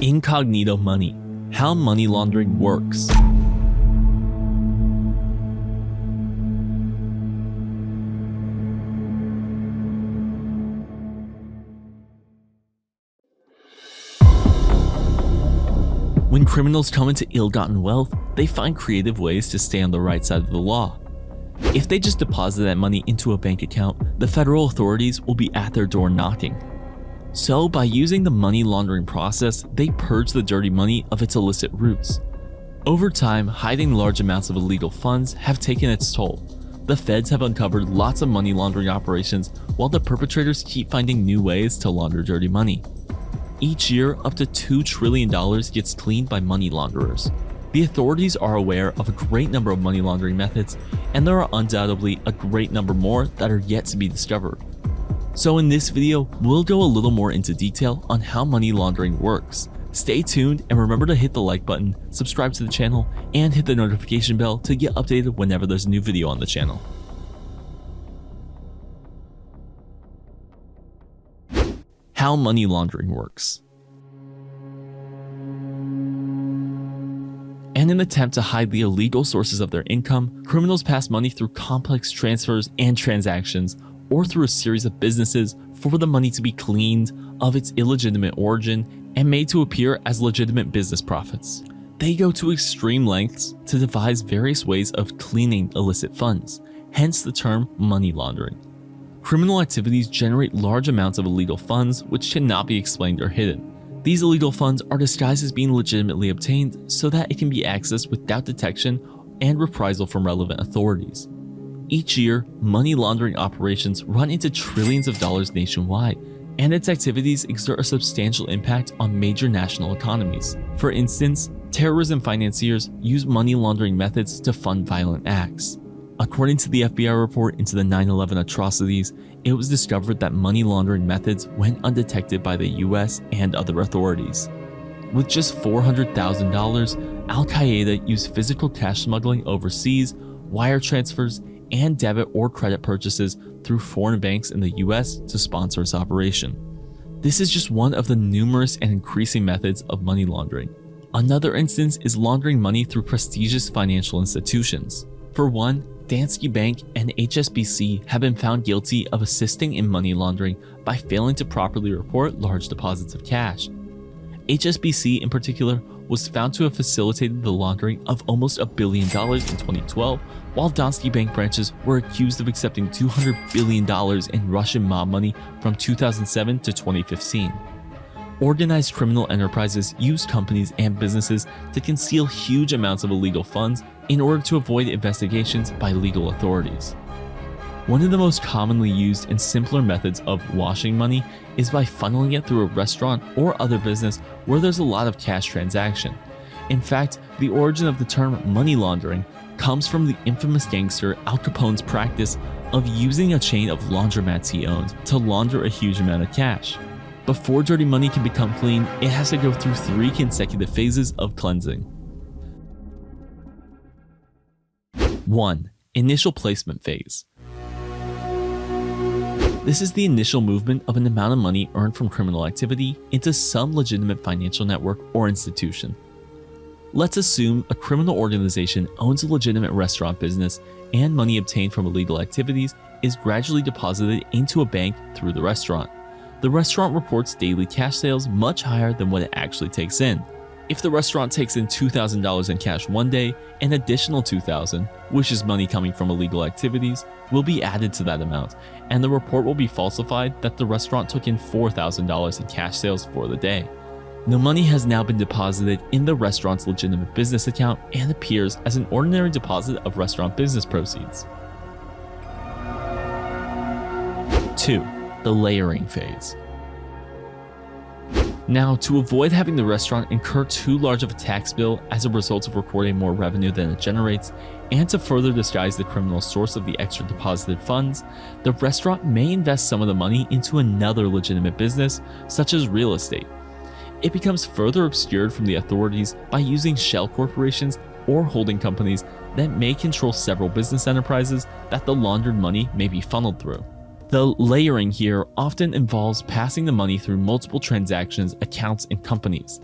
Incognito money. How money laundering works. When criminals come into ill-gotten wealth, they find creative ways to stay on the right side of the law. If they just deposit that money into a bank account, the federal authorities will be at their door knocking. So by using the money laundering process, they purge the dirty money of its illicit roots. Over time, hiding large amounts of illegal funds have taken its toll. The feds have uncovered lots of money laundering operations, while the perpetrators keep finding new ways to launder dirty money. Each year, up to $2 trillion gets cleaned by money launderers. The authorities are aware of a great number of money laundering methods, and there are undoubtedly a great number more that are yet to be discovered. So in this video, we'll go a little more into detail on how money laundering works. Stay tuned and remember to hit the like button, subscribe to the channel, and hit the notification bell to get updated whenever there's a new video on the channel. How money laundering works. In an attempt to hide the illegal sources of their income, criminals pass money through complex transfers and transactions, or through a series of businesses for the money to be cleaned of its illegitimate origin and made to appear as legitimate business profits. They go to extreme lengths to devise various ways of cleaning illicit funds, hence the term money laundering. Criminal activities generate large amounts of illegal funds which cannot be explained or hidden. These illegal funds are disguised as being legitimately obtained so that it can be accessed without detection and reprisal from relevant authorities. Each year, money laundering operations run into trillions of dollars nationwide, and its activities exert a substantial impact on major national economies. For instance, terrorism financiers use money laundering methods to fund violent acts. According to the FBI report into the 9/11 atrocities, it was discovered that money laundering methods went undetected by the US and other authorities. With just $400,000, Al-Qaeda used physical cash smuggling overseas, wire transfers, and debit or credit purchases through foreign banks in the US to sponsor its operation. This is just one of the numerous and increasing methods of money laundering. Another instance is laundering money through prestigious financial institutions. For one, Danske Bank and HSBC have been found guilty of assisting in money laundering by failing to properly report large deposits of cash. HSBC in particular was found to have facilitated the laundering of almost $1 billion in 2012, while Danske Bank branches were accused of accepting $200 billion in Russian mob money from 2007 to 2015. Organized criminal enterprises use companies and businesses to conceal huge amounts of illegal funds in order to avoid investigations by legal authorities. One of the most commonly used and simpler methods of washing money is by funneling it through a restaurant or other business where there's a lot of cash transaction. In fact, the origin of the term money laundering comes from the infamous gangster Al Capone's practice of using a chain of laundromats he owned to launder a huge amount of cash. Before dirty money can become clean, it has to go through 3 consecutive phases of cleansing. 1. Initial placement phase. This is the initial movement of an amount of money earned from criminal activity into some legitimate financial network or institution. Let's assume a criminal organization owns a legitimate restaurant business and money obtained from illegal activities is gradually deposited into a bank through the restaurant. The restaurant reports daily cash sales much higher than what it actually takes in. If the restaurant takes in $2,000 in cash one day, an additional $2,000, which is money coming from illegal activities, will be added to that amount, and the report will be falsified that the restaurant took in $4,000 in cash sales for the day. The money has now been deposited in the restaurant's legitimate business account and appears as an ordinary deposit of restaurant business proceeds. 2. The layering phase. Now, to avoid having the restaurant incur too large of a tax bill as a result of recording more revenue than it generates, and to further disguise the criminal source of the extra deposited funds, the restaurant may invest some of the money into another legitimate business, such as real estate. It becomes further obscured from the authorities by using shell corporations or holding companies that may control several business enterprises that the laundered money may be funneled through. The layering here often involves passing the money through multiple transactions, accounts, and companies.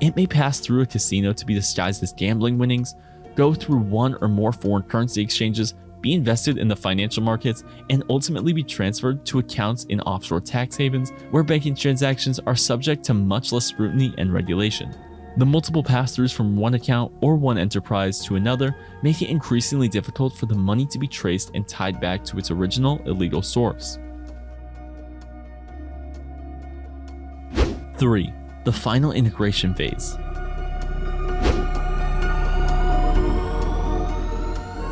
It may pass through a casino to be disguised as gambling winnings, go through one or more foreign currency exchanges, be invested in the financial markets, and ultimately be transferred to accounts in offshore tax havens where banking transactions are subject to much less scrutiny and regulation. The multiple pass-throughs from one account or one enterprise to another make it increasingly difficult for the money to be traced and tied back to its original illegal source. 3. The final integration phase.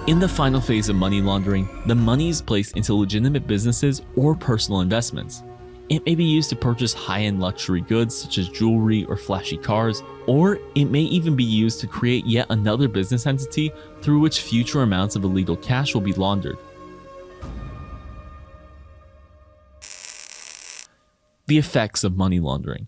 In the final phase of money laundering, the money is placed into legitimate businesses or personal investments. It may be used to purchase high-end luxury goods such as jewelry or flashy cars, or it may even be used to create yet another business entity through which future amounts of illegal cash will be laundered. The effects of money laundering.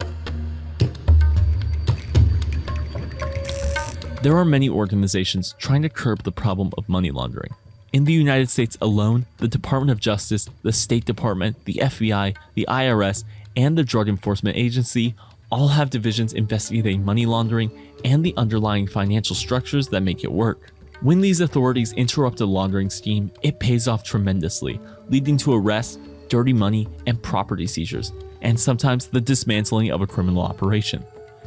There are many organizations trying to curb the problem of money laundering. In the United States alone, the Department of Justice, the State Department, the FBI, the IRS, and the Drug Enforcement Agency all have divisions investigating money laundering and the underlying financial structures that make it work. When these authorities interrupt a laundering scheme, it pays off tremendously, leading to arrests, dirty money, and property seizures, and sometimes the dismantling of a criminal operation.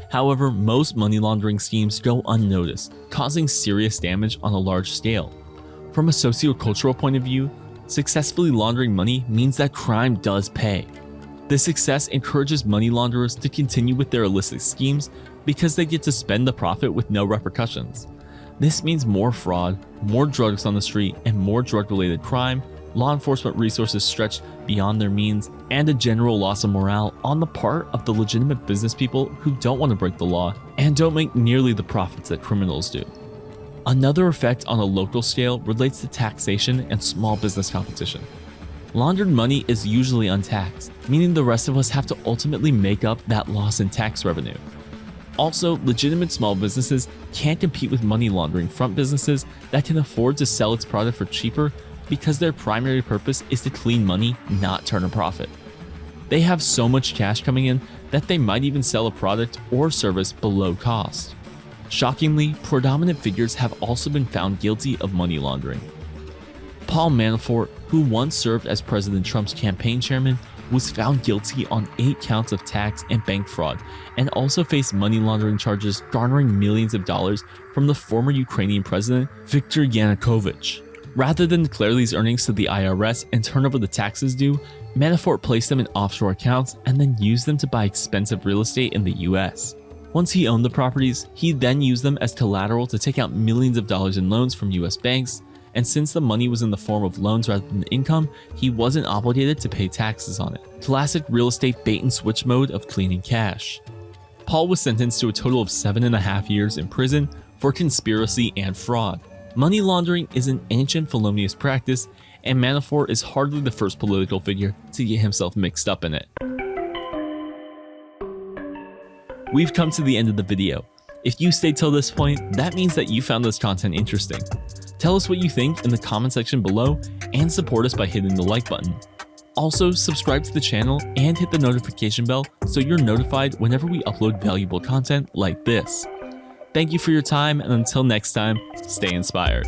However, most money laundering schemes go unnoticed, causing serious damage on a large scale. From a socio-cultural point of view, successfully laundering money means that crime does pay. This success encourages money launderers to continue with their illicit schemes because they get to spend the profit with no repercussions. This means more fraud, more drugs on the street, and more drug-related crime, law enforcement resources stretched beyond their means, and a general loss of morale on the part of the legitimate business people who don't want to break the law and don't make nearly the profits that criminals do. Another effect on a local scale relates to taxation and small business competition. Laundered money is usually untaxed, meaning the rest of us have to ultimately make up that loss in tax revenue. Also, legitimate small businesses can't compete with money laundering front businesses that can afford to sell its product for cheaper because their primary purpose is to clean money, not turn a profit. They have so much cash coming in that they might even sell a product or service below cost. Shockingly, predominant figures have also been found guilty of money laundering. Paul Manafort, who once served as President Trump's campaign chairman, was found guilty on 8 counts of tax and bank fraud, and also faced money laundering charges garnering millions of dollars from the former Ukrainian president, Viktor Yanukovych. Rather than declare these earnings to the IRS and turn over the taxes due, Manafort placed them in offshore accounts and then used them to buy expensive real estate in the US. Once he owned the properties, he then used them as collateral to take out millions of dollars in loans from US banks, and since the money was in the form of loans rather than income, he wasn't obligated to pay taxes on it. Classic real estate bait and switch mode of cleaning cash. Paul was sentenced to a total of 7.5 years in prison for conspiracy and fraud. Money laundering is an ancient felonious practice, and Manafort is hardly the first political figure to get himself mixed up in it. We've come to the end of the video. If you stayed till this point, that means that you found this content interesting. Tell us what you think in the comment section below and support us by hitting the like button. Also, subscribe to the channel and hit the notification bell so you're notified whenever we upload valuable content like this. Thank you for your time, and until next time, stay inspired.